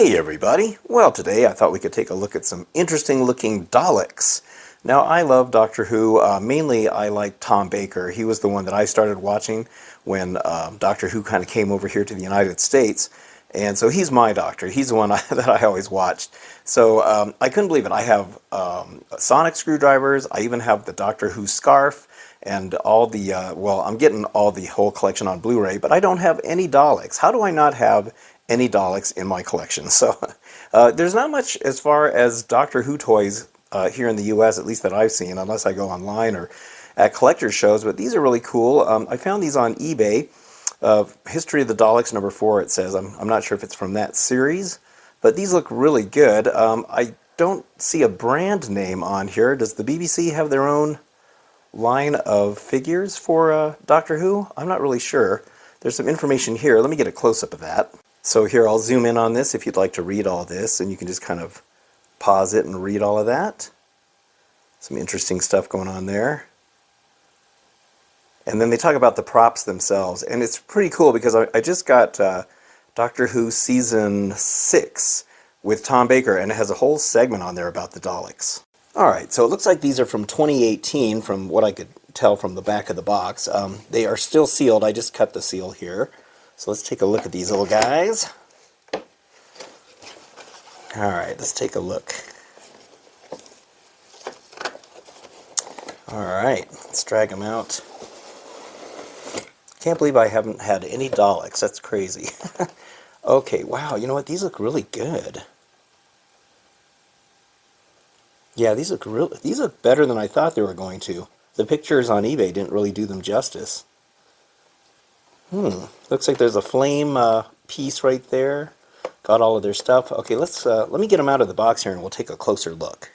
Hey everybody! Well, today I thought we could take a look at some interesting looking Daleks. Now, I love Doctor Who. Mainly I like Tom Baker. He was the one that I started watching when Doctor Who kind of came over here to the United States. And so he's my doctor. He's the one that I always watched. So I couldn't believe it. I have sonic screwdrivers. I even have the Doctor Who scarf and all the, well, I'm getting all the whole collection on Blu-ray, but I don't have any Daleks. How do I not have any Daleks in my collection? So there's not much as far as Doctor Who toys here in the US, at least that I've seen, unless I go online or at collector's shows, but these are really cool. I found these on eBay. History of the Daleks #4, it says. I'm not sure if it's from that series, but these look really good. I don't see a brand name on here. Does the BBC have their own line of figures for Doctor Who? I'm not really sure. There's some information here. Let me get a close-up of that. So here, I'll zoom in on this if you'd like to read all this, and you can just kind of pause it and read all of that. Some interesting stuff going on there. And then they talk about the props themselves, and it's pretty cool because I just got Doctor Who Season 6 with Tom Baker, and it has a whole segment on there about the Daleks. Alright, so it looks like these are from 2018, from what I could tell from the back of the box. They are still sealed. I just cut the seal here. So let's take a look at these little guys. Alright, let's take a look. Alright, let's drag them out. Can't believe I haven't had any Daleks. That's crazy. Okay, wow, you know what? These look really good. Yeah, these look better than I thought they were going to. The pictures on eBay didn't really do them justice. Looks like there's a flame piece right there. Got all of their stuff. Okay, let me get them out of the box here and we'll take a closer look.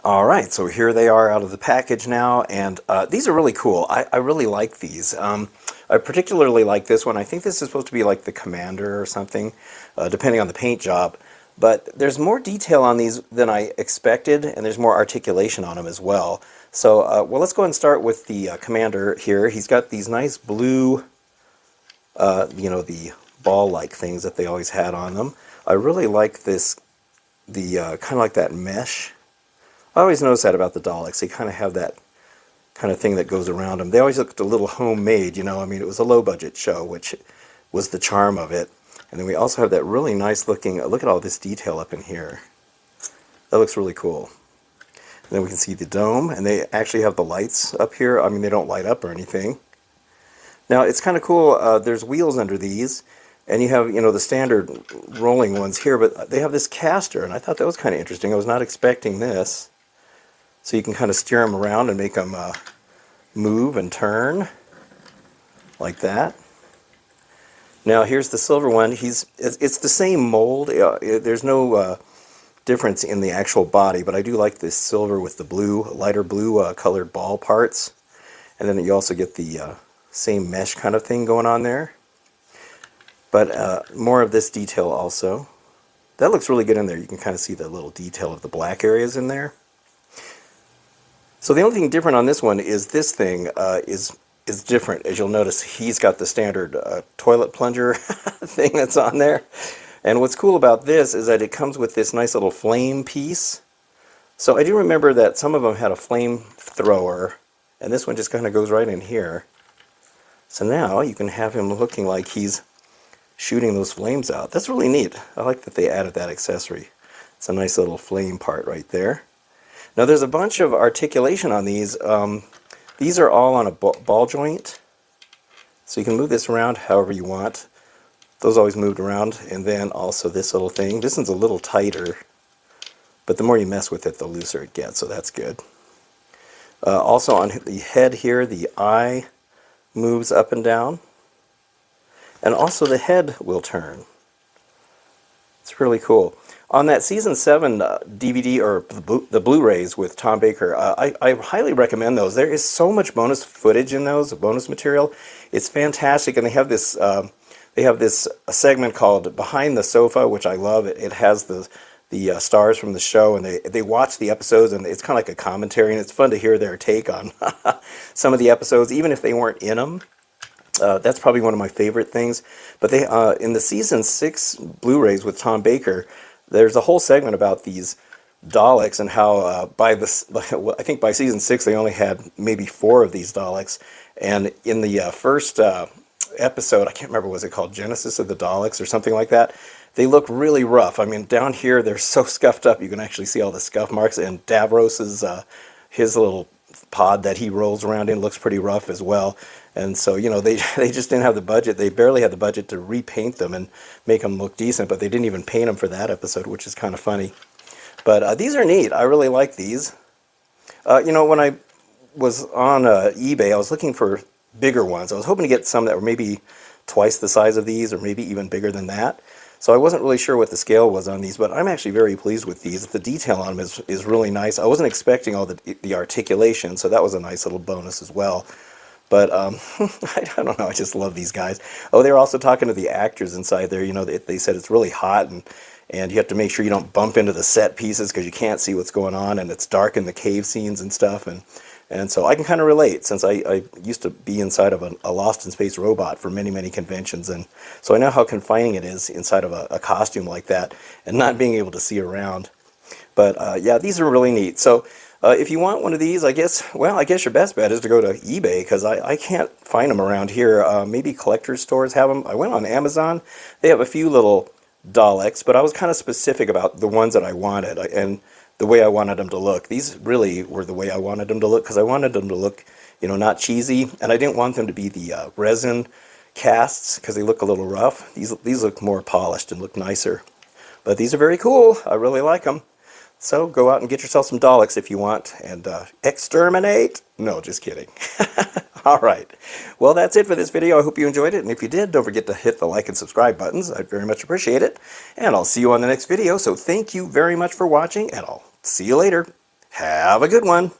Alright, so here they are out of the package now, and these are really cool. I really like these. I particularly like this one. I think this is supposed to be like the Commander or something, depending on the paint job. But there's more detail on these than I expected, and there's more articulation on them as well. So, well, let's go ahead and start with the Commander here. He's got these nice blue, you know, the ball-like things that they always had on them. I really like this, the kind of like that mesh. I always notice that about the Daleks. They kind of have that kind of thing that goes around them. They always looked a little homemade, you know. I mean, it was a low-budget show, which was the charm of it. And then we also have that really nice looking, look at all this detail up in here. That looks really cool. And then we can see the dome, and they actually have the lights up here. I mean, they don't light up or anything. Now, it's kind of cool. There's wheels under these, and you have, you know, the standard rolling ones here, but they have this caster, and I thought that was kind of interesting. I was not expecting this. So you can kind of steer them around and make them move and turn like that. Now here's the silver one. It's the same mold. There's no difference in the actual body, but I do like this silver with the blue, lighter blue colored ball parts. And then you also get the same mesh kind of thing going on there. But more of this detail also. That looks really good in there. You can kind of see the little detail of the black areas in there. So the only thing different on this one is this thing is different. As you'll notice, he's got the standard toilet plunger thing that's on there. And what's cool about this is that it comes with this nice little flame piece. So I do remember that some of them had a flame thrower, and this one just kind of goes right in here. So now you can have him looking like he's shooting those flames out. That's really neat. I like that they added that accessory. It's a nice little flame part right there. Now there's a bunch of articulation on these. These are all on a ball joint, so you can move this around however you want. Those always moved around, and then also this little thing. This one's a little tighter, but the more you mess with it, the looser it gets, so that's good. Also on the head here, the eye moves up and down, and also the head will turn. It's really cool. On that Season 7 DVD, or the Blu-rays with Tom Baker, I highly recommend those. There is so much bonus footage in those, bonus material. It's fantastic, and they have this segment called Behind the Sofa, which I love. It has the stars from the show, and they watch the episodes, and it's kind of like a commentary, and it's fun to hear their take on some of the episodes, even if they weren't in them. That's probably one of my favorite things. But they in the season 6 Blu-rays with Tom Baker, there's a whole segment about these Daleks and how I think by season 6 they only had maybe 4 of these Daleks, and in the first episode, I can't remember, was it called Genesis of the Daleks or something like that? They look really rough. I mean, down here they're so scuffed up you can actually see all the scuff marks. And Davros's his little pod that he rolls around in looks pretty rough as well. And so, you know, they just didn't have the budget. They barely had the budget to repaint them and make them look decent, but they didn't even paint them for that episode, which is kind of funny. But these are neat. I really like these. You know, when I was on eBay, I was looking for bigger ones. I was hoping to get some that were maybe twice the size of these or maybe even bigger than that. So I wasn't really sure what the scale was on these, but I'm actually very pleased with these. The detail on them is really nice. I wasn't expecting all the articulation, so that was a nice little bonus as well. But I don't know, I just love these guys. Oh, they were also talking to the actors inside there. You know, they said it's really hot and you have to make sure you don't bump into the set pieces because you can't see what's going on, and it's dark in the cave scenes and stuff. And so I can kind of relate, since I used to be inside of a Lost in Space robot for many, many conventions, and so I know how confining it is inside of a costume like that and not being able to see around. But yeah, these are really neat. So if you want one of these, I guess your best bet is to go to eBay, because I can't find them around here. Maybe collector's stores have them. I went on Amazon. They have a few little Daleks, but I was kind of specific about the ones that I wanted and the way I wanted them to look. These really were the way I wanted them to look, because I wanted them to look, you know, not cheesy, and I didn't want them to be the resin casts, because they look a little rough. These look more polished and look nicer. But these are very cool. I really like them. So go out and get yourself some Daleks if you want, and exterminate. No, just kidding. All right. Well, that's it for this video. I hope you enjoyed it. And if you did, don't forget to hit the like and subscribe buttons. I'd very much appreciate it. And I'll see you on the next video. So thank you very much for watching, and I'll see you later. Have a good one.